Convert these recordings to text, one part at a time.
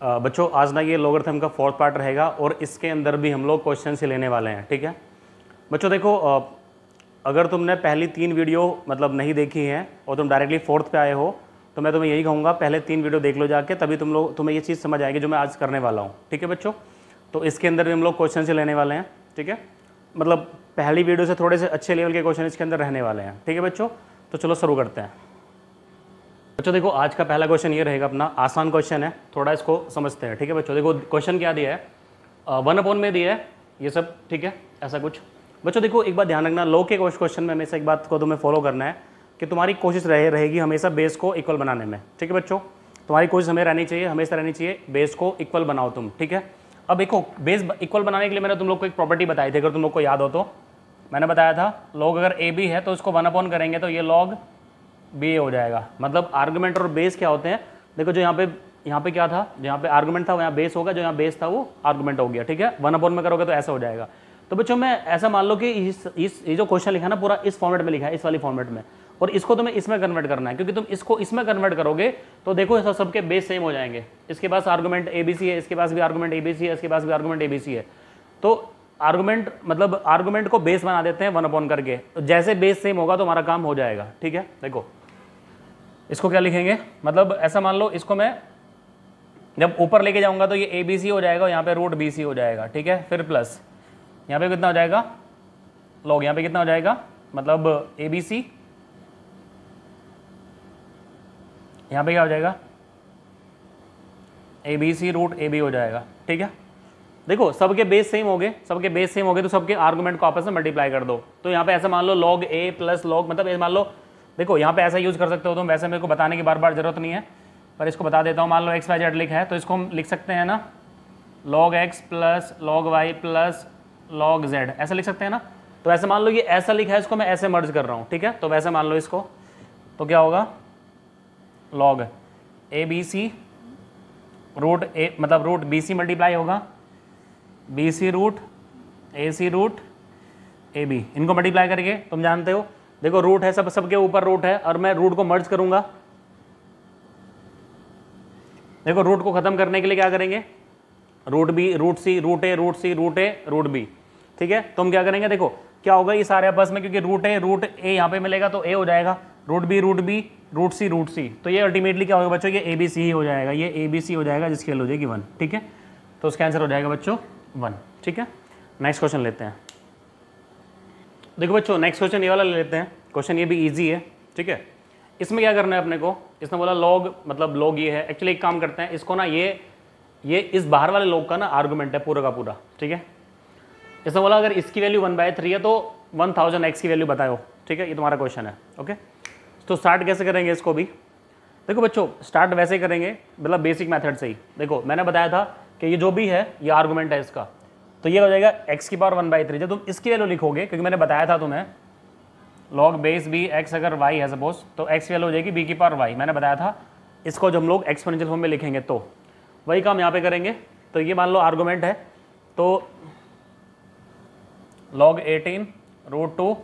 बच्चों आज ना ये लॉगरिथम का फोर्थ पार्ट रहेगा और इसके अंदर भी हम लोग क्वेश्चन से लेने वाले हैं। ठीक है बच्चों, देखो अगर तुमने पहली 3 वीडियो मतलब नहीं देखी हैं और तुम डायरेक्टली फोर्थ पे आए हो तो मैं तुम्हें यही कहूँगा पहले 3 वीडियो देख लो जाके, तभी तुम्हें ये चीज़ समझ आएगी जो मैं आज करने वाला हूँ। ठीक है बच्चों, तो इसके अंदर भी हम लोग क्वेश्चन से लेने वाले हैं। ठीक है, मतलब पहली वीडियो से थोड़े से अच्छे लेवल के क्वेश्चन इसके अंदर रहने वाले हैं। ठीक है बच्चों, तो चलो शुरू करते हैं। बच्चों देखो आज का पहला क्वेश्चन ये रहेगा अपना, आसान क्वेश्चन है, थोड़ा इसको समझते हैं। ठीक है बच्चों, देखो क्वेश्चन क्या दिया है, 1/, में दिया है ये सब। ठीक है, ऐसा कुछ। बच्चों देखो एक बात ध्यान रखना, लॉग के क्वेश्चन में हमेशा एक बात को तुम्हें फॉलो करना है कि तुम्हारी कोशिश रहेगी हमेशा बेस को इक्वल बनाने में। ठीक है बच्चों, तुम्हारी कोशिश हमेशा रहनी चाहिए बेस को इक्वल बनाओ तुम। ठीक है, अब देखो बेस इक्वल बनाने के लिए मैंने तुम लोग को एक प्रॉपर्टी बताई थी, अगर तुम लोग को याद हो तो मैंने बताया था लॉग अगर ए बी है तो इसको 1/, करेंगे तो ये लॉग बी हो जाएगा। मतलब आर्गुमेंट और बेस क्या होते हैं, देखो जो यहाँ पे क्या था, जहाँ पे आर्गुमेंट था वो यहाँ बेस होगा, जो यहाँ बेस था वो आर्गुमेंट हो गया। ठीक है, 1/, में करोगे तो ऐसा हो जाएगा। तो बच्चों मैं ऐसा मान लो कि ये जो क्वेश्चन लिखा है ना पूरा इस फॉर्मेट में लिखा है, इस वाली फॉर्मेट में, और इसको तुम्हें इसमें कन्वर्ट करना है, क्योंकि तुम इसको इसमें कन्वर्ट करोगे तो देखो ऐसा सबके बेस सेम हो जाएंगे। इसके पास आर्गुमेंट ABC है, इसके पास भी आर्गुमेंट ABC है, इसके पास भी आर्गुमेंट ABC है। तो आर्गुमेंट मतलब आर्गुमेंट को बेस बना देते हैं 1/, करके, तो जैसे बेस सेम होगा तो हमारा काम हो जाएगा। ठीक है, देखो इसको क्या लिखेंगे, मतलब ऐसा मान लो इसको मैं जब ऊपर लेके जाऊंगा तो ये ABC हो जाएगा, यहाँ पे रूट BC हो जाएगा। ठीक है, फिर प्लस यहाँ पे कितना हो जाएगा लॉग, यहाँ पे कितना हो जाएगा मतलब ABC, यहाँ पे क्या हो जाएगा ABC रूट AB हो जाएगा। ठीक है, देखो सबके बेस सेम हो गए, तो सबके आर्गुमेंट को आपस में मल्टीप्लाई कर दो। तो यहाँ पे ऐसा मान लो log A प्लस log, मतलब मान लो देखो यहाँ पे ऐसा यूज कर सकते हो तुम, वैसे मेरे को बताने की बार बार जरूरत नहीं है पर इसको बता देता हूँ। मान लो XYZ लिखा है तो इसको हम लिख सकते हैं ना log X plus log Y plus log Z, ऐसा लिख सकते हैं ना। तो ऐसे मान लो ये ऐसा लिखा है, इसको मैं ऐसे मर्ज कर रहा हूँ। ठीक है, तो वैसे मान लो इसको, तो क्या होगा log ABC रूट A मतलब रूट BC मल्टीप्लाई होगा BC root AC root AB, इनको मल्टीप्लाई करके तुम जानते हो देखो रूट है, सबके ऊपर रूट है, और मैं रूट को मर्ज करूंगा। देखो रूट को खत्म करने के लिए क्या करेंगे, root B root C root A root C root A root B। ठीक है, तुम क्या करेंगे, देखो क्या होगा ये सारे आपस में, क्योंकि रूट A यहाँ पे मिलेगा तो A हो जाएगा, रूट B रूट C, तो ये अल्टीमेटली क्या होगा बच्चों, ये ABC ही हो जाएगा, ये ABC हो जाएगा जिसकी वैल्यू हो जाएगी 1। ठीक है, तो उसका आंसर हो जाएगा बच्चों 1। ठीक है, नेक्स्ट क्वेश्चन लेते हैं। देखो बच्चों नेक्स्ट क्वेश्चन ये वाला ले लेते हैं, क्वेश्चन ये भी इजी है। ठीक है, इसमें क्या करना है अपने को, इसने बोला लॉग मतलब लॉग ये है। एक्चुअली एक काम करते हैं इसको ना, ये इस बाहर वाले लॉग का ना आर्गुमेंट है पूरा का पूरा। ठीक है, इसने बोला अगर इसकी वैल्यू 1/3 है तो 1000x की वैल्यू बताओ। ठीक है, ये तुम्हारा क्वेश्चन है। ओके, तो स्टार्ट कैसे करेंगे इसको भी, देखो बच्चों स्टार्ट वैसे ही करेंगे, मतलब बेसिक मेथड से ही। देखो मैंने बताया था कि ये जो भी है ये आर्गुमेंट है इसका, तो ये हो जाएगा x की पावर 1/3। जब तुम इसकी वैल्यू लिखोगे, क्योंकि मैंने बताया था तुम्हें log बेस b x अगर y है सपोज, तो x की वैल्यू हो जाएगी b की पावर y। मैंने बताया था इसको जब हम लोग एक्सपोनेंशियल फॉर्म में लिखेंगे तो वही काम यहाँ पे करेंगे। तो ये मान लो आर्गुमेंट है, तो log 18 root 2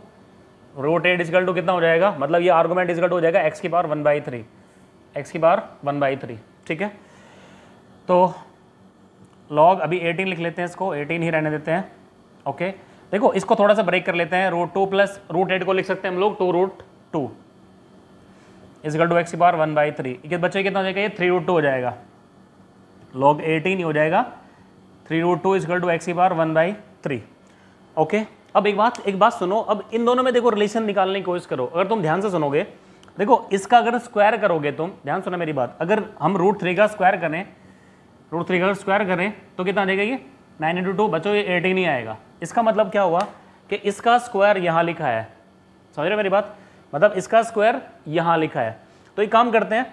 root 8 is equal to कितना हो जाएगा, मतलब ये आर्गुमेंट इजकल टू हो जाएगा x की पावर 1/3, x की पावर 1/3। ठीक है, तो log अभी 18 लिख लेते हैं, इसको 18 ही रहने देते हैं। ओके, देखो इसको थोड़ा सा ब्रेक कर लेते हैं, रूट 2 प्लस रूट 8 को लिख सकते हैं हम लोग 2 रूट 2 इजकल टू x की पावर 1/3। बच्चे कितना हो जाएगा, ये 3 रूट 2 हो जाएगा, log 18 हो जाएगा 3 रूट 2 इजकल टू x की पावर 1/3। ओके, अब एक बात सुनो, अब इन दोनों में देखो रिलेशन निकालने की कोशिश करो। अगर तुम ध्यान से सुनोगे, देखो इसका अगर स्क्वायर करोगे तुम, ध्यान सुनो मेरी बात, अगर हम रूट 3 का स्क्वायर करें तो कितना आ जाएगा, ये 9 × 2 बच्चों ये 18 ही आएगा। इसका मतलब क्या हुआ कि इसका स्क्वायर यहाँ लिखा है, समझ रहे मेरी बात, मतलब इसका स्क्वायर यहाँ लिखा है। तो एक काम करते हैं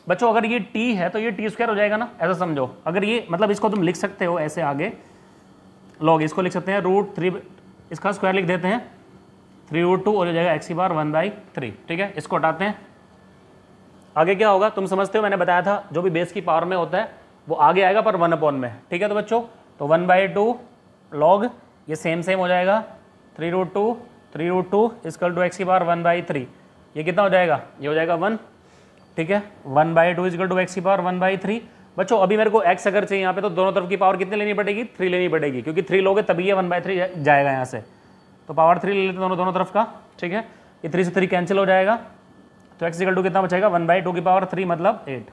बच्चों, अगर ये t है तो ये t² हो जाएगा ना, ऐसा समझो। अगर ये मतलब इसको तुम लिख सकते हो ऐसे आगे, log इसको लिख सकते हैं रूट 3, इसका स्क्वायर लिख देते हैं 3 रूट 2 और हो जाएगा x की पावर 1/3। ठीक है, इसको हटाते हैं, आगे क्या होगा तुम समझते हो, मैंने बताया था जो भी बेस की पावर में होता है वो आगे आएगा पर 1/, में। ठीक है, तो बच्चों तो 1/2 log ये सेम हो जाएगा 3 रूट 2 इजकल टू x की पावर 1/3। ये कितना हो जाएगा, ये हो जाएगा 1। ठीक है, 1/2 इजकल टू x की पावर 1/3। बच्चों अभी मेरे को x अगर चाहिए यहाँ पे तो दोनों तरफ की पावर कितनी लेनी पड़ेगी, 3 लेनी पड़ेगी, क्योंकि 3 लोगे तभी ये 1/3 जाएगा यहाँ से, तो पावर 3 ले लेते दोनों तरफ का, ठीक है। ये 3 से 3 कैंसिल हो जाएगा, तो x इक्वल टू कितना बचेगा, 1/2 मतलब 8,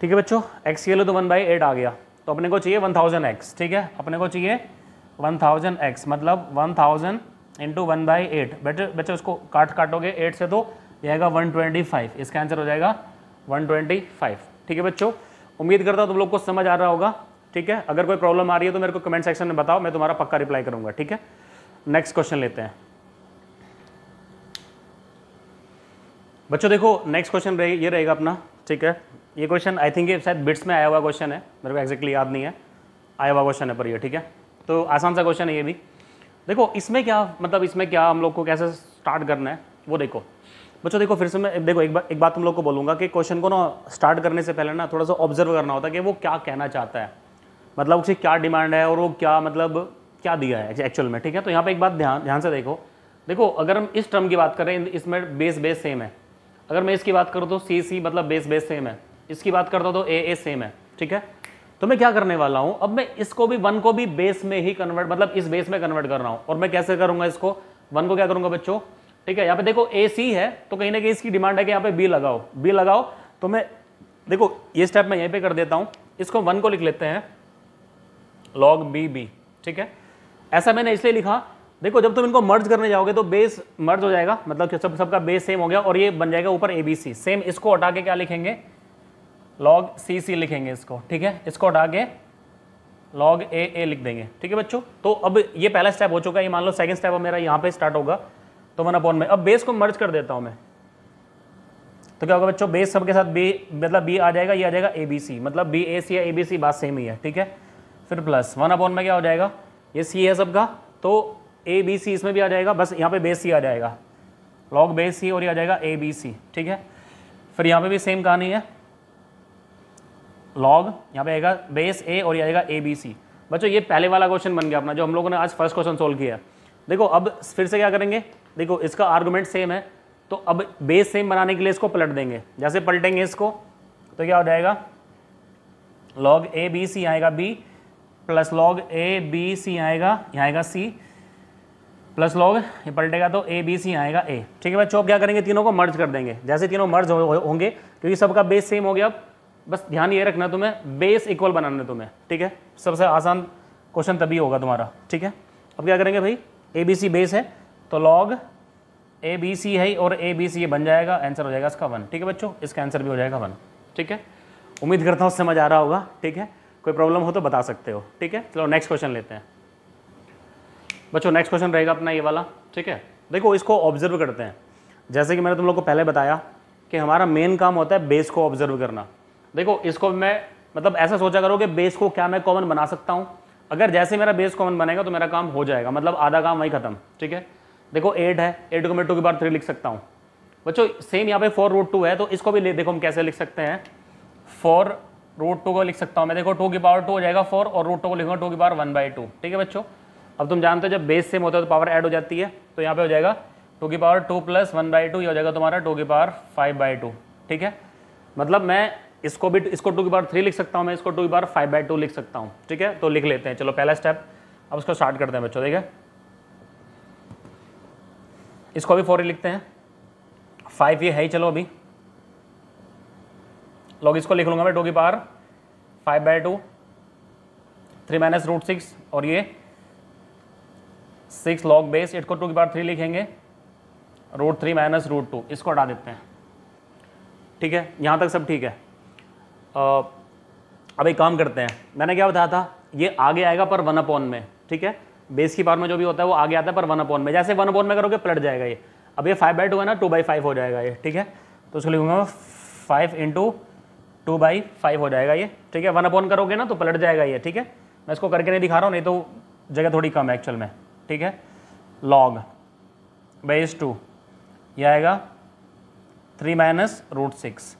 ठीक है बच्चों। x ये लो तो 1/8 आ गया, तो अपने को चाहिए 1000x, ठीक है, अपने को चाहिए 1000x मतलब 1000 इंटू 1/8। बच्चों उसको काटोगे 8 से तो ये आएगा 125, इसका आंसर हो जाएगा 125, ठीक है बच्चों। उम्मीद करता हूँ तुम लोग को समझ आ रहा होगा, ठीक है। अगर कोई प्रॉब्लम आ रही है तो मेरे को कमेंट सेक्शन में बताओ, मैं तुम्हारा पक्का रिप्लाई करूंगा, ठीक है। नेक्स्ट क्वेश्चन लेते हैं बच्चों। देखो नेक्स्ट क्वेश्चन ये रहेगा अपना, ठीक है। ये क्वेश्चन आई थिंक ये शायद बिट्स में आया हुआ क्वेश्चन है, मेरे को एक्जैक्टली याद नहीं है, आया हुआ क्वेश्चन है पर ये, ठीक है। तो आसान सा क्वेश्चन है ये भी। देखो इसमें क्या मतलब, इसमें क्या हम लोग को कैसे स्टार्ट करना है वो देखो बच्चों। देखो फिर से मैं देखो एक बात तुम लोग को बोलूँगा कि क्वेश्चन को ना स्टार्ट करने से पहले ना थोड़ा सा ऑब्जर्व करना होता है कि वो क्या कहना चाहता है, मतलब उसकी क्या डिमांड है और वो क्या मतलब क्या दिया है एक्चुअल में, ठीक है। तो यहाँ पे एक बात ध्यान से देखो अगर हम इस टर्म की बात करें, इसमें बेस सेम है। अगर मैं इसकी बात करूँ तो सी मतलब बेस सेम है, इसकी बात करता हूँ तो ए सेम है, ठीक है। तो मैं क्या करने वाला हूँ, अब मैं इसको भी 1 को भी बेस में ही कन्वर्ट, मतलब इस बेस में कन्वर्ट कर रहा हूँ। और मैं कैसे करूँगा इसको, 1 को क्या करूँगा बच्चों, ठीक है। यहाँ पे देखो ए सी है तो कहीं ना कहीं इसकी डिमांड है कि यहाँ पे बी लगाओ, तो मैं देखो ये स्टेप मैं यहीं पे कर देता हूँ, इसको 1 को लिख लेते हैं log बी, ठीक है। ऐसा मैंने इसलिए लिखा, देखो जब तुम इनको मर्ज करने जाओगे तो बेस मर्ज हो जाएगा, मतलब सबका बेस सेम हो गया और ये बन जाएगा ऊपर ए बी सी। सेम इसको हटा के क्या लिखेंगे, log सी लिखेंगे इसको, ठीक है। इसको हटा के log ए लिख देंगे, ठीक है बच्चों। तो अब ये पहला स्टेप हो चुका है, ये मान लो सेकंड स्टेप अब मेरा यहाँ पे स्टार्ट होगा, तो 1/, में अब बेस को मर्ज कर देता हूँ मैं, तो क्या होगा बच्चों, बेस सबके साथ बी मतलब बी आ जाएगा, ये आ जाएगा ए बी सी, मतलब बी ए सी या ए बी सी बात सेम ही है, ठीक है। फिर प्लस 1/, में क्या हो जाएगा, ये सी है सबका, तो ए बी सी इसमें भी आ जाएगा, बस यहाँ पे बेस सी आ जाएगा, log बेस सी, और ये आ जाएगा ए बी सी, ठीक है। फिर यहाँ पे भी सेम कहानी है, log यहाँ पे आएगा बेस ए और ये आएगा ए बी सी। बच्चों ये पहले वाला क्वेश्चन बन गया अपना, जो हम लोगों ने आज फर्स्ट क्वेश्चन सोल्व किया। देखो अब फिर से क्या करेंगे, देखो इसका आर्गुमेंट सेम है, तो अब बेस सेम बनाने के लिए इसको पलट देंगे। जैसे पलटेंगे इसको तो क्या हो जाएगा, log ए बी सी आएगा B, plus log A B C आएगा, यहाँ आएगा सी, प्लस log ये पलटेगा तो ए बी सी आएगा ए, ठीक है बच्चों। अब क्या करेंगे, तीनों को मर्ज कर देंगे। जैसे तीनों मर्ज होंगे क्योंकि सबका बेस सेम हो गया, बस ध्यान ये रखना तुम्हें, बेस इक्वल बनाना है तुम्हें, ठीक है। सबसे आसान क्वेश्चन तभी होगा तुम्हारा, ठीक है। अब क्या करेंगे भाई, ए बी सी बेस है तो log ए बी सी है और ए बी सी ये बन जाएगा, आंसर हो जाएगा इसका 1, ठीक है बच्चों। इसका आंसर भी हो जाएगा 1, ठीक है। उम्मीद करता हूँ समझ आ रहा होगा, ठीक है। कोई प्रॉब्लम हो तो बता सकते हो, ठीक है। चलो नेक्स्ट क्वेश्चन लेते हैं बच्चों। नेक्स्ट क्वेश्चन रहेगा अपना ये वाला, ठीक है। देखो इसको ऑब्जर्व करते हैं, जैसे कि मैंने तुम लोग को पहले बताया कि हमारा मेन काम होता है बेस को ऑब्जर्व करना। देखो इसको मैं मतलब ऐसा सोचा करो कि बेस को क्या मैं कॉमन बना सकता हूँ, अगर जैसे मेरा बेस कॉमन बनेगा तो मेरा काम हो जाएगा, मतलब आधा काम वही खत्म, ठीक है। देखो 8 है, 8 को मैं 2/3 लिख सकता हूँ बच्चों। सेम यहाँ पे 4√2 है, तो इसको भी देखो हम कैसे लिख सकते हैं, 4√2 को लिख सकता हूँ मैं। देखो 2/2 हो जाएगा 4 और √2 को लिखूंगा 2/1/2, ठीक है बच्चों। अब तुम जानते हो जब बेस सेम होता है तो पावर ऐड हो जाती है, तो यहाँ पे हो जाएगा 2/2 + 1/2, ये हो जाएगा तुम्हारा 2/5/2, ठीक है। मतलब मैं इसको 2/3 लिख सकता हूँ, मैं इसको 2/5/2 लिख सकता हूँ, ठीक है। तो लिख लेते हैं, चलो पहला स्टेप। अब इसको स्टार्ट करते हैं बच्चों, ठीक है। इसको भी 4 ही लिखते हैं, 5 ये है ही, चलो अभी log इसको लिख लूँगा मैं 2/5/2, 3 - √6 और ये 6 log बेस 8 को 2/3 लिखेंगे, √3 - √2 इसको हटा देते हैं, ठीक है। यहाँ तक सब ठीक है। अब एक काम करते हैं, मैंने क्या बताया था, ये आगे आएगा पर 1/, में, ठीक है। बेस की पावर में जो भी होता है वो आगे आता है पर 1/, में। जैसे 1/, में करोगे पलट जाएगा ये। अब ये 5/2 है ना, 2/5 हो जाएगा ये, ठीक है। तो उसको लिखूंगा 5 × 2/5 हो जाएगा ये, ठीक है। 1/, करोगे ना तो पलट जाएगा ये, ठीक है। मैं इसको करके नहीं दिखा रहा हूँ, नहीं तो जगह थोड़ी कम है एक्चुअल में, ठीक है। log बेस 2 ये आएगा 3 - √6,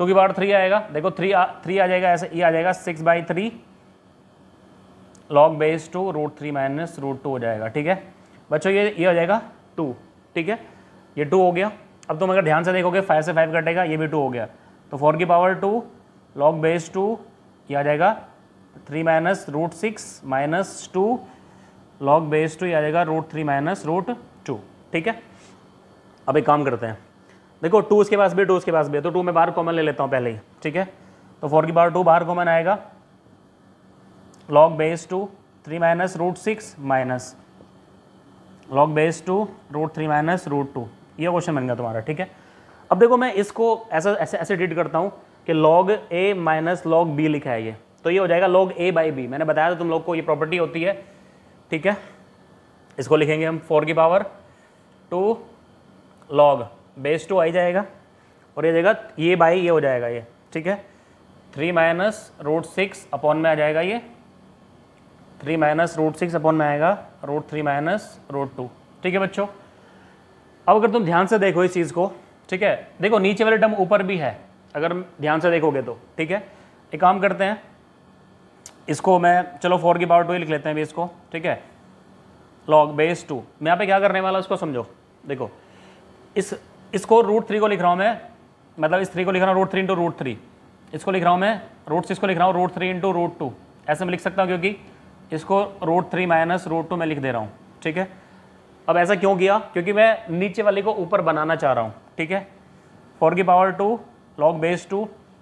2/3 आएगा। देखो 3 आ जाएगा ऐसे, ये आ जाएगा 6/3 log बेस 2 √3 - √2 हो जाएगा, ठीक है बच्चों। ये हो जाएगा 2, ठीक है। ये 2 हो गया। अब तुम अगर ध्यान से देखोगे 5 से 5 कटेगा, ये भी 2 हो गया, तो 4 की पावर 2 लॉग बेस 2 ये आ जाएगा 3 minus root 6 minus 2 log base 2 ये आ जाएगा रूट 3 माइनस रूट 2। ठीक है, अब एक काम करते हैं, देखो 2 इसके पास भी 2 इसके पास भी है, तो 2 मैं बाहर कॉमन ले लेता हूँ पहले ही। ठीक है, तो 4 की पावर 2 बाहर कॉमन आएगा, log base 2 3 minus root 6 minus log base 2 root 3 minus root 2, ये क्वेश्चन बन गया तुम्हारा। ठीक है, अब देखो मैं इसको ऐसा ऐसे ट्रीट करता हूँ कि log a माइनस लॉग बी लिखा है ये, तो ये हो जाएगा log a बाई बी। मैंने बताया था तुम लोग को ये प्रॉपर्टी होती है। ठीक है, इसको लिखेंगे हम 4 की पावर 2 log बेस 2 आई जाएगा और ये जाएगा ये बाई ये हो जाएगा ये। ठीक है, 3 माइनस रूट 6 अपॉन में आ जाएगा ये 3 माइनस रूट 6 अपॉन में आएगा रूट 3 माइनस रूट 2। ठीक है बच्चों, अब अगर तुम ध्यान से देखो इस चीज़ को, ठीक है, देखो नीचे वाले टर्म ऊपर भी है अगर ध्यान से देखोगे तो। ठीक है, एक काम करते हैं, इसको मैं चलो 4 की पावर 2 ही लिख लेते हैं भी इसको। ठीक है, लॉग बेस 2 मैं यहाँ पे क्या करने वाला उसको समझो। देखो इसको रूट 3 को लिख रहा हूँ मैं, मतलब इस 3 को लिख रहा हूँ रूट 3 इंटू रूट 3, इसको लिख रहा हूँ मैं रूट 6 को लिख रहा हूँ रूट 3 इंटू रूट 2, ऐसे मैं लिख सकता हूँ क्योंकि इसको रूट 3 माइनस रूट 2 मैं लिख दे रहा हूँ। ठीक है, अब ऐसा क्यों किया, क्योंकि मैं नीचे वाले को ऊपर बनाना चाह रहा हूँ। ठीक है, 4 की पावर 2 लॉग बेस 2,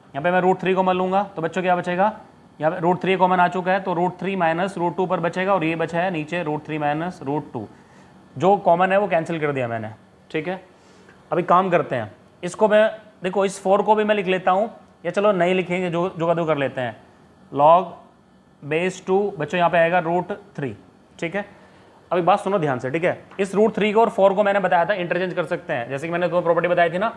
यहाँ पे मैं रूट 3 कॉमन लूँगा तो बच्चों क्या बचेगा, यहाँ पे रूट 3 कॉमन आ चुका है तो रूट 3 माइनस रूट 2 पर बचेगा और ये बचा है नीचे रूट 3 माइनस रूट 2, जो कॉमन है वो कैंसिल कर दिया मैंने। ठीक है, अभी काम करते हैं, इसको मैं देखो इस 4 को भी मैं लिख लेता हूँ, या चलो नहीं लिखेंगे जो का दो कर लेते हैं, लॉग बेस 2 बच्चों यहाँ पे आएगा रूट 3। ठीक है, अब एक बात सुनो ध्यान से। ठीक है, इस रूट 3 को और 4 को मैंने बताया था इंटरचेंज कर सकते हैं, जैसे कि मैंने तुम्हें प्रॉपर्टी बताई थी ना,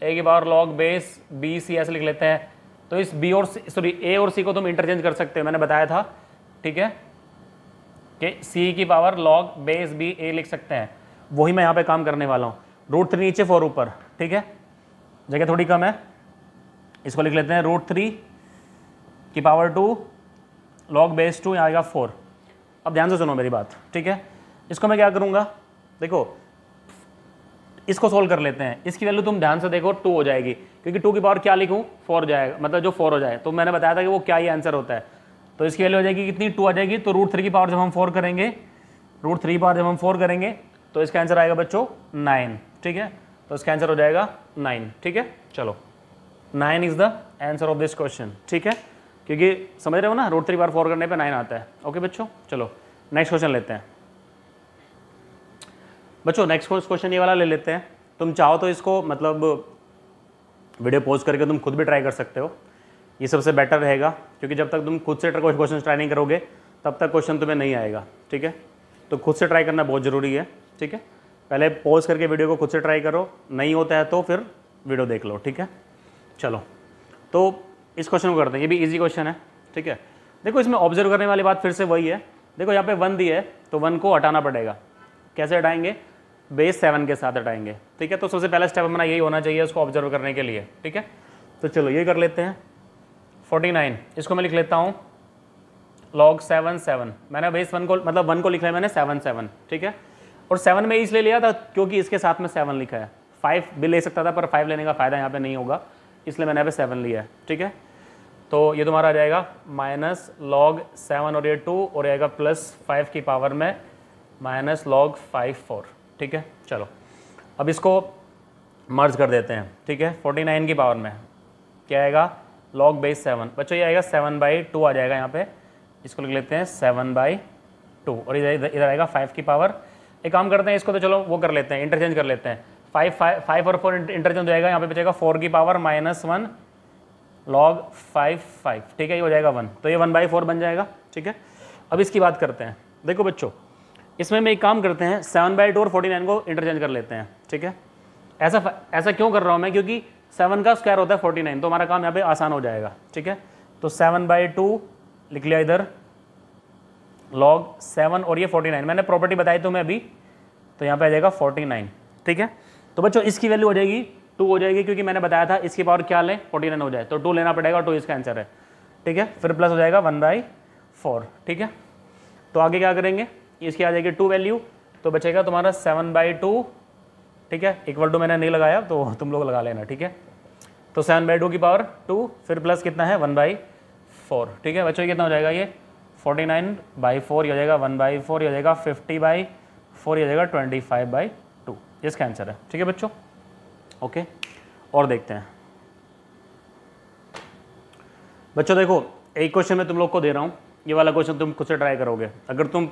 ए की power log base b c ऐसे लिख लेते हैं, तो इस बी और सॉरी ए और सी को तुम इंटरचेंज कर सकते हो, मैंने बताया था। ठीक है, कि सी की पावर लॉग बेस बी ए लिख सकते हैं, वही मैं यहाँ पे काम करने वाला हूँ। रूट 3 नीचे 4 ऊपर। ठीक है, जगह थोड़ी कम है, इसको लिख लेते हैं रूट 3 की पावर 2 लॉग बेस 2 यहाँ आएगा 4। अब ध्यान से सुनो मेरी बात। ठीक है, इसको मैं क्या करूँगा, देखो इसको सोल्व कर लेते हैं, इसकी वैल्यू तुम ध्यान से देखो 2 हो जाएगी, क्योंकि 2 की पावर क्या लिखूँ 4 जाएगा, मतलब जो 4 हो जाए, तो मैंने बताया था कि वो क्या ही आंसर होता है, तो इसकी वैल्यू हो जाएगी कितनी 2 आ जाएगी। तो रूट 3 की पावर जब हम 4 करेंगे, रूट 3 पावर जब हम 4 करेंगे तो इसका आंसर आएगा बच्चों 9। ठीक है, तो इसका आंसर हो जाएगा 9। ठीक है, चलो 9 is the answer of this question. ठीक है, क्योंकि समझ रहे हो ना, रूट 3 बार 4 करने पे 9 आता है। ओके बच्चों, चलो नेक्स्ट क्वेश्चन लेते हैं। बच्चों नेक्स्ट क्वेश्चन ये वाला ले लेते हैं, तुम चाहो तो इसको मतलब वीडियो पॉज करके तुम खुद भी ट्राई कर सकते हो, ये सबसे बेटर रहेगा, क्योंकि जब तक तुम खुद से क्वेश्चन ट्राई नहीं करोगे तब तक क्वेश्चन तुम्हें नहीं आएगा। ठीक है, तो खुद से ट्राई करना बहुत ज़रूरी है। ठीक है, पहले पॉज करके वीडियो को खुद से ट्राई करो, नहीं होता है तो फिर वीडियो देख लो। ठीक है, चलो तो इस क्वेश्चन को करते हैं, ये भी इजी क्वेश्चन है। ठीक है, देखो इसमें ऑब्जर्व करने वाली बात फिर से वही है, देखो यहाँ पे 1 दी है तो 1 को हटाना पड़ेगा, कैसे हटाएंगे, बेस 7 के साथ हटाएंगे। ठीक है, तो सबसे पहला स्टेप हमारा यही होना चाहिए उसको ऑब्जर्व करने के लिए। ठीक है, तो चलो ये कर लेते हैं। 49 इसको मैं लिख लेता हूँ log 7 7, मैंने बेस 1 को मतलब 1 को लिखा है मैंने 7 7। ठीक है, और 7 में इसलिए लिया था क्योंकि इसके साथ में 7 लिखा है, 5 भी ले सकता था पर 5 लेने का फ़ायदा यहाँ पे नहीं होगा, इसलिए मैंने यहाँ पे 7 लिया है। ठीक है, तो ये तुम्हारा आ जाएगा माइनस लॉग 7 और ये 2 और आएगा प्लस 5 की पावर में माइनस लॉग 5 4। ठीक है, चलो अब इसको मर्ज कर देते हैं। ठीक है, 49 की पावर में क्या आएगा, लॉग बेस 7, बच्चों ये आएगा 7/2 आ जाएगा यहाँ पे, इसको लिख लेते हैं 7/2 और इधर आएगा 5 की पावर। एक काम करते हैं, इसको तो चलो वो कर लेते हैं, इंटरचेंज कर लेते हैं, 5 और 4 इंटरचेंज हो जाएगा, यहाँ पे बचेगा 4 की पावर -1 log 5 5। ठीक है, ये हो जाएगा 1, तो ये 1/4 बन जाएगा। ठीक है, अब इसकी बात करते हैं। देखो बच्चों इसमें मैं एक काम करते हैं, 7/2 और 49 को इंटरचेंज कर लेते हैं। ठीक है, ऐसा क्यों कर रहा हूँ मैं, क्योंकि 7 का स्क्वायर होता है 49, तो हमारा काम यहाँ पे आसान हो जाएगा। ठीक है, तो 7/2 लिख लिया इधर, log 7 और ये 49 मैंने प्रॉपर्टी बताई तुम्हें अभी, तो यहाँ पे आ जाएगा 49। ठीक है, तो बच्चों इसकी वैल्यू हो जाएगी 2 हो जाएगी, क्योंकि मैंने बताया था इसकी पावर क्या लें 49 हो जाए, तो 2 लेना पड़ेगा, 2 इसका आंसर है। ठीक है, फिर प्लस हो जाएगा 1/4। ठीक है, तो आगे क्या करेंगे, इसकी आ जाएगी 2 वैल्यू, तो बचेगा तुम्हारा 7/2। ठीक है, इक्वल टू मैंने नहीं लगाया तो तुम लोग लगा लेना। ठीक है, तो 7/2 की पावर 2, फिर प्लस कितना है 1/4। ठीक है बच्चों, ये कितना हो जाएगा, ये 49/4, ये हो जाएगा 1/4, ये हो जाएगा 50/4, ये हो जाएगा 25/2। इसका आंसर है। ठीक है बच्चों, ओके। और देखते हैं बच्चों, देखो एक क्वेश्चन मैं तुम लोग को दे रहा हूँ, ये वाला क्वेश्चन तुम खुद से ट्राई करोगे। अगर तुम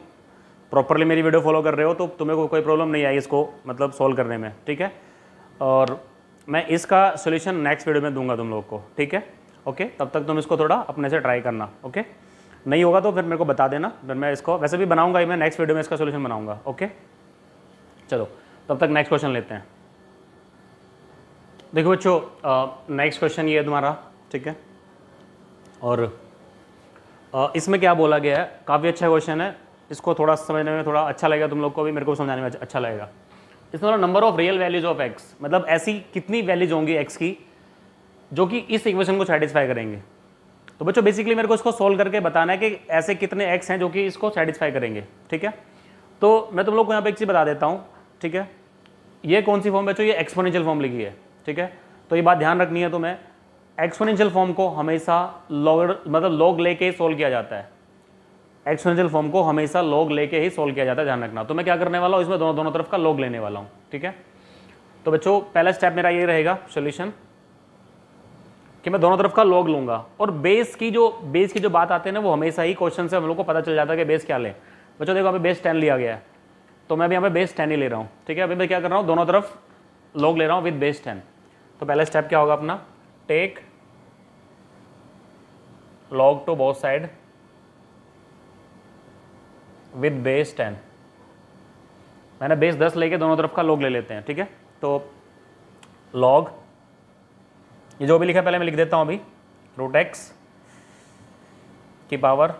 प्रॉपरली मेरी वीडियो फॉलो कर रहे हो तो तुम्हें कोई प्रॉब्लम नहीं आई इसको मतलब सॉल्व करने में। ठीक है, और मैं इसका सोल्यूशन नेक्स्ट वीडियो में दूंगा तुम लोग को। ठीक है, ओके। तब तक तुम इसको थोड़ा अपने से ट्राई करना, ओके। नहीं होगा तो फिर मेरे को बता देना, फिर मैं इसको वैसे भी बनाऊंगा ही, मैं नेक्स्ट वीडियो में इसका सोल्यूशन बनाऊंगा। ओके, चलो तब तक नेक्स्ट क्वेश्चन लेते हैं। देखो बच्चों, नेक्स्ट क्वेश्चन ये है तुम्हारा। ठीक है, और इसमें क्या बोला गया है, काफ़ी अच्छा क्वेश्चन है। इसको थोड़ा समझने में थोड़ा अच्छा लगेगा तुम लोग को भी, मेरे को समझाने में अच्छा लगेगा। इसमें number of real values of x, मतलब ऐसी कितनी वैल्यूज होंगी एक्स की जो कि इस इक्वेशन को सेटिस्फाई करेंगे। तो बच्चों बेसिकली मेरे को इसको सोल्व करके बताना है कि ऐसे कितने एक्स हैं जो कि इसको सेटिस्फाई करेंगे। ठीक है, तो मैं तुम लोग को यहाँ पे एक चीज़ बता देता हूँ। ठीक है, ये कौन सी फॉर्म बच्चों, ये एक्सपोनेंशियल फॉर्म लिखी है। ठीक है, तो ये बात ध्यान रखनी है तुम्हें, एक्सपोनेंशियल फॉर्म को हमेशा लॉग लेके सोल्व किया जाता है। एक्सपोनेंशियल फॉर्म को हमेशा लॉग लेके ही सोल्व किया जाता है, ध्यान रखना। तो मैं क्या करने वाला हूँ, इसमें दोनों तरफ का लॉग लेने वाला हूँ। ठीक है, तो बच्चों पहला स्टेप मेरा ये रहेगा सोल्यूशन कि मैं दोनों तरफ का लॉग लूंगा, और बेस की जो बात आती है ना, वो हमेशा ही क्वेश्चन से हम लोग को पता चल जाता है कि बेस क्या लें। बच्चों देखो, अभी बेस 10 लिया गया है, तो मैं भी यहाँ पे बेस 10 ही ले रहा हूँ। ठीक है, अभी मैं क्या कर रहा हूँ, दोनों तरफ लॉग ले रहा हूँ विद बेस 10। तो पहला स्टेप क्या होगा अपना, take log to both side with base 10। मैंने बेस 10 लेके दोनों तरफ का लॉग ले लेते हैं। ठीक है, तो लॉग, ये जो भी लिखा है पहले मैं लिख देता हूं अभी, रूट एक्स की power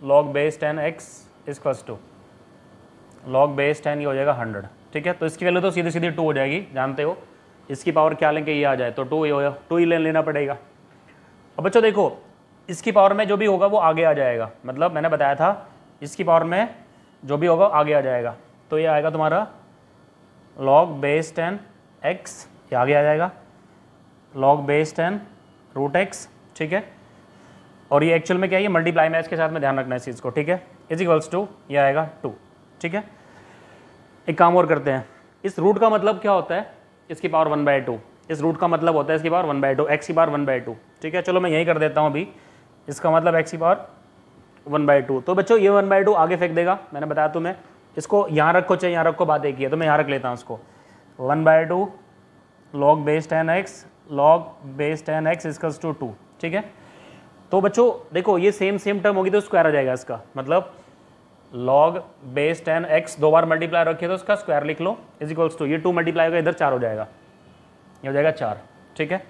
log base 10 x equals to log base 10, ये हो जाएगा 100। ठीक है, तो इसकी वैल्यू तो सीधी सीधी 2 हो जाएगी, जानते हो। इसकी पावर क्या लेंगे, ये आ जाए तो 2 ही लेना पड़ेगा। अब बच्चों देखो, इसकी पावर में जो भी होगा वो आगे आ जाएगा, मतलब मैंने बताया था इसकी पावर में जो भी होगा आगे आ जाएगा। तो ये आएगा तुम्हारा लॉग बेस 10 एक्स, ये आगे आ जाएगा लॉग बेस 10 रूट एक्स। ठीक है, और ये एक्चुअल में क्या है, ये मल्टीप्लाई में इसके साथ में ध्यान रखना है इस चीज़ को। ठीक है, इज इक्वल्स टू, ये आएगा 2। ठीक है, एक काम और करते हैं, इस रूट का मतलब क्या होता है, इसकी पावर 1/2। इस रूट का मतलब होता है इसकी पावर 1/2, एक्स की पावर 1/2। ठीक है, चलो मैं यही कर देता हूँ अभी, इसका मतलब एक्स की पावर 1/2। तो बच्चों ये 1/2 आगे फेंक देगा, मैंने बताया तुम्हें। इसको यहाँ रखो चाहे यहाँ रखो, बात एक ही है, तो मैं यहाँ रख लेता हूँ इसको। 1/2 log base 10 x log base 10 x equals to 2। ठीक है, तो बच्चों देखो ये सेम टर्म होगी तो स्क्वायर आ जाएगा इसका, मतलब लॉग बेस 10 एक्स 2 बार मल्टीप्लाई रखिए तो इसका स्क्वायर लिख लो, इज इक्वल्स टू, ये 2 मल्टीप्लाई होगा इधर 4 हो जाएगा, ये हो जाएगा 4। ठीक है,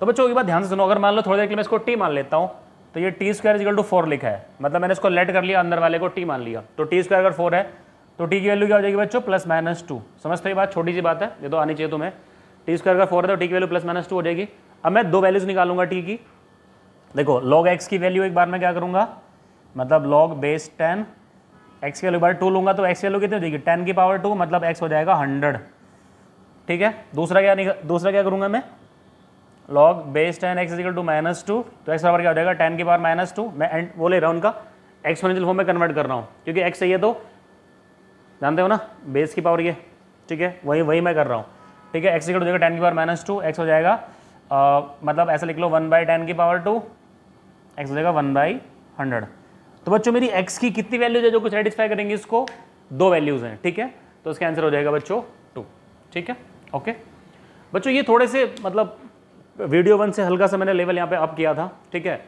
तो बच्चों ये बात ध्यान से सुनो, अगर मान लो थोड़ी देर के लिए मैं इसको टी मान लेता हूँ, तो ये टी स्क्वायर इक्वल टू 4 लिखा है, मतलब मैंने इसको लेट कर लिया, अंदर वाले को टी मान लिया। तो टी स्क्वायर अगर 4 है तो टी की वैल्यू क्या हो जाएगी बच्चों, +-2। समझते हो बात, छोटी सी बात है, ये तो आनी चाहिए तुम्हें। टी स्क्वायर अगर 4 है तो टी की वैल्यू +-2 हो जाएगी। अब मैं 2 वैल्यूज निकालूंगा टी की। देखो लॉग एक्स की वैल्यू एक बार मैं क्या करूंगा, मतलब लॉग बेस 10 एक्स की वैल्यू बार 2 लूंगा, तो एक्स की वैल्यू कितनी हो जाएगी, 10 की पावर 2, मतलब एक्स हो जाएगा 100। ठीक है, दूसरा क्या करूंगा मैं, log base 10 x equal to -2, तो एक्स बराबर क्या हो जाएगा 10 की पावर -2। मैं वो ले रहा हूँ उनका एक्सपोनेंशियल फॉर्म में कन्वर्ट कर रहा हूँ, क्योंकि एक्स चाहिए तो जानते हो ना बेस की पावर ये। ठीक है, वही मैं कर रहा हूँ। ठीक है, एक्स इक्वल हो जाएगा 10 की पावर -2, एक्स हो जाएगा मतलब ऐसे लिख लो 1/10 की पावर 2, एक्स हो जाएगा 1/100। तो बच्चों मेरी एक्स की कितनी वैल्यूज है जो कुछ सेटिस्फाई करेंगे इसको, 2 वैल्यूज हैं। ठीक है, तो इसका आंसर हो जाएगा बच्चों 2। ठीक है, ओके बच्चों, ये थोड़े से मतलब वीडियो 1 से हल्का सा मैंने लेवल यहाँ पे अप किया था। ठीक है,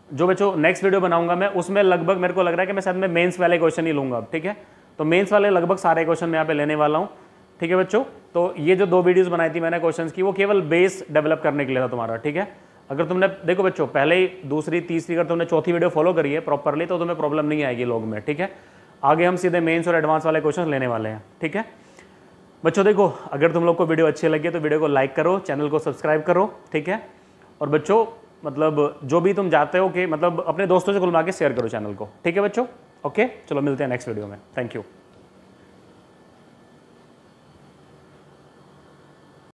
जो बच्चों नेक्स्ट वीडियो बनाऊंगा मैं उसमें लगभग मेरे को लग रहा है कि मैं शायद मैं मेंस वाले क्वेश्चन ही लूंगा। ठीक है, तो मेंस वाले लगभग सारे क्वेश्चन मैं यहाँ पे लेने वाला हूँ। ठीक है बच्चों, तो ये जो 2 वीडियोस बनाई थी मैंने क्वेश्चंस की, वो केवल बेस डेवलप करने के लिए था तुम्हारा। ठीक है, अगर तुमने देखो बच्चों पहले ही दूसरी तीसरी अगर तुमने चौथी वीडियो फॉलो करी है प्रॉपरली तो तुम्हें प्रॉब्लम नहीं आएगी लॉग में। ठीक है, आगे हम सीधे मेंस और एडवांस वाले क्वेश्चन लेने वाले हैं। ठीक है बच्चों, देखो अगर तुम लोग को वीडियो अच्छी लगी तो वीडियो को लाइक करो, चैनल को सब्सक्राइब करो। ठीक है, और बच्चों मतलब जो भी तुम चाहते हो कि मतलब अपने दोस्तों से खुलवा के शेयर करो चैनल को। ठीक है बच्चों, ओके चलो मिलते हैं नेक्स्ट वीडियो में। Thank you.